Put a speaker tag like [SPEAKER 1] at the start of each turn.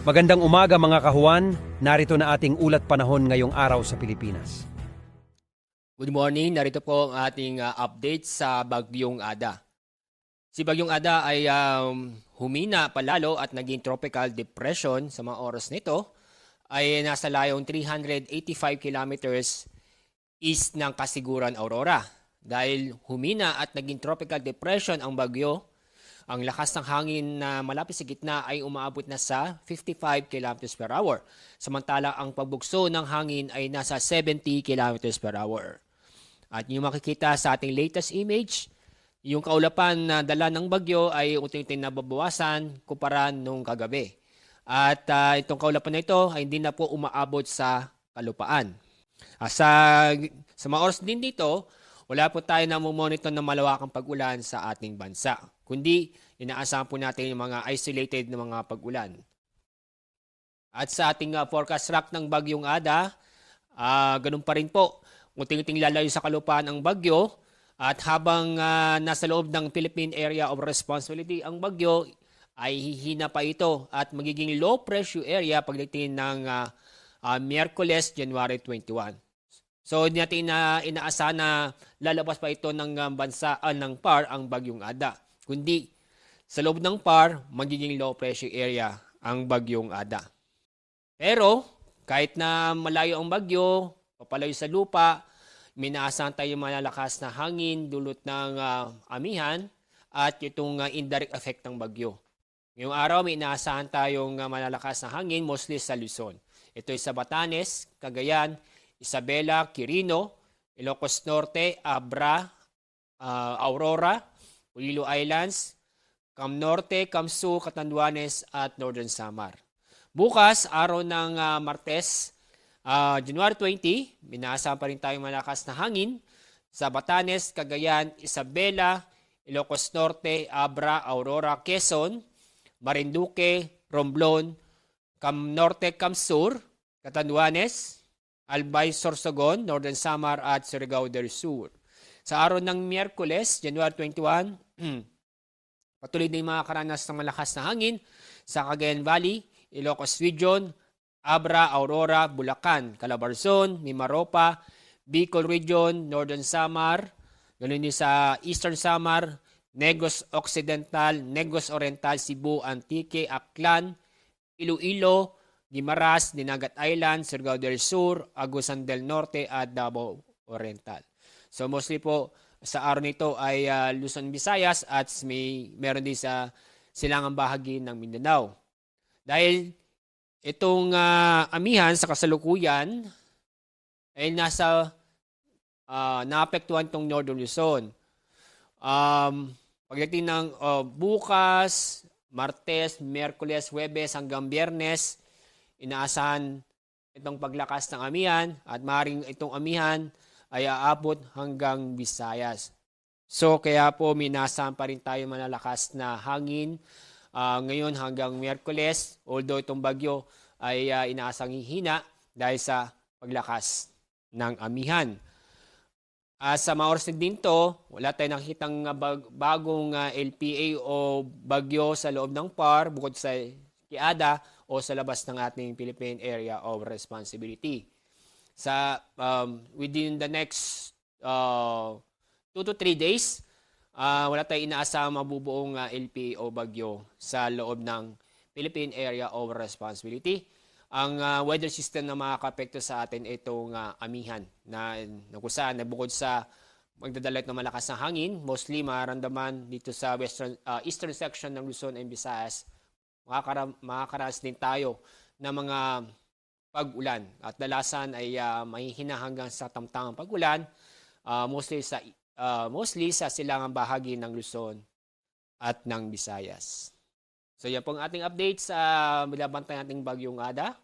[SPEAKER 1] Magandang umaga mga kahuan, narito na ating ulat panahon ngayong araw sa Pilipinas.
[SPEAKER 2] Good morning, narito po ang ating update sa Bagyong Ada. Si Bagyong Ada ay humina palalo at naging tropical depression sa mga oras nito ay nasa layong 385 kilometers east ng Kasiguran, Aurora. Dahil humina at naging tropical depression ang bagyo, ang lakas ng hangin na malapit sa gitna ay umaabot na sa 55 km per hour. Samantala ang pagbugso ng hangin ay nasa 70 km per hour. At yung makikita sa ating latest image, yung kaulapan na dala ng bagyo ay unti-unti nababawasan kumpara nung kagabi. At itong kaulapan na ito ay hindi na po umaabot sa kalupaan. Sa mga oras din dito, wala po tayo na monitor ng malawakang pag-ulan sa ating bansa. Kundi, inaasahan po natin yung mga isolated na mga pag-ulan. At sa ating forecast track ng Bagyong Ada, ganun pa rin po. Unting-unting lalayo sa kalupaan ang bagyo. At habang nasa loob ng Philippine Area of Responsibility ang bagyo, ay hihina pa ito at magiging low pressure area pagdating ng Miyerkules, January 21. So, hindi natin inaasahan na lalabas pa ito ng bansa ng PAR ang Bagyong Ada. Kundi, sa loob ng PAR, magiging low pressure area ang Bagyong Ada. Pero, kahit na malayo ang bagyo, papalayo sa lupa, may inaasahan tayong malalakas na hangin dulot ng amihan at itong indirect effect ng bagyo. Ngayong araw, may inaasahan tayong malalakas na hangin mostly sa Luzon. Ito ay sa Batanes, Cagayan, Isabela, Quirino, Ilocos Norte, Abra, Aurora, Iloilo Islands, Cam Norte, Camsu, Catanduanes at Northern Samar. Bukas, araw ng Martes, January 20, minaasahan pa rin tayong malakas na hangin sa Batanes, Cagayan, Isabela, Ilocos Norte, Abra, Aurora, Quezon, Marinduque, Romblon, Cam Norte, Camsur, Catanduanes, Albay, Sorsogon, Northern Samar at Surigao del Sur. Sa araw ng Miyerkules, January 21, patuloy na yung mga karanas ng malakas na hangin sa Cagayan Valley, Ilocos Region, Abra, Aurora, Bulacan, Calabarzon, Mimaropa, Bicol Region, Northern Samar, ganoon din sa Eastern Samar, Negros Occidental, Negros Oriental, Cebu, Antique, Aklan, Iloilo, Guimaras, Dinagat Island, Surigao del Sur, Agusan del Norte at Davao Oriental. So mostly po sa araw nito ay Luzon, Visayas at meron din sa silangang bahagi ng Mindanao. Dahil itong amihan sa kasalukuyan ay naapektuhan itong Northern Luzon. Pagdating ng bukas, Martes, Miyerkules, Huwebes hanggang Biyernes, inaasahan itong paglakas ng amihan at maaaring itong amihan ay aabot hanggang Visayas. So kaya po minaasahan pa rin tayo malalakas na hangin ngayon hanggang Miyerkules, although itong bagyo ay inaasang hihina dahil sa paglakas ng amihan. Sa mga oras din to, wala tayong nakitang bagong LPA o bagyo sa loob ng PAR bukod sa Kiada o sa labas ng ating Philippine Area of Responsibility. Within the next 2 to 3 days, wala tayong inaasahang mabubuong LPA o bagyo sa loob ng Philippine Area of Responsibility. Ang weather system na makakapekto sa atin itong amihan na kung bukod sa magdadala ng malakas na hangin, mostly mararamdaman dito sa eastern section ng Luzon and Visayas, makakaranas din tayo ng mga pag-ulan. At dalasan ay mahihina hanggang sa tamtangang pag-ulan, mostly sa silangang bahagi ng Luzon at ng Visayas. So yan pong ating update sa binabantay nating Bagyong Ada.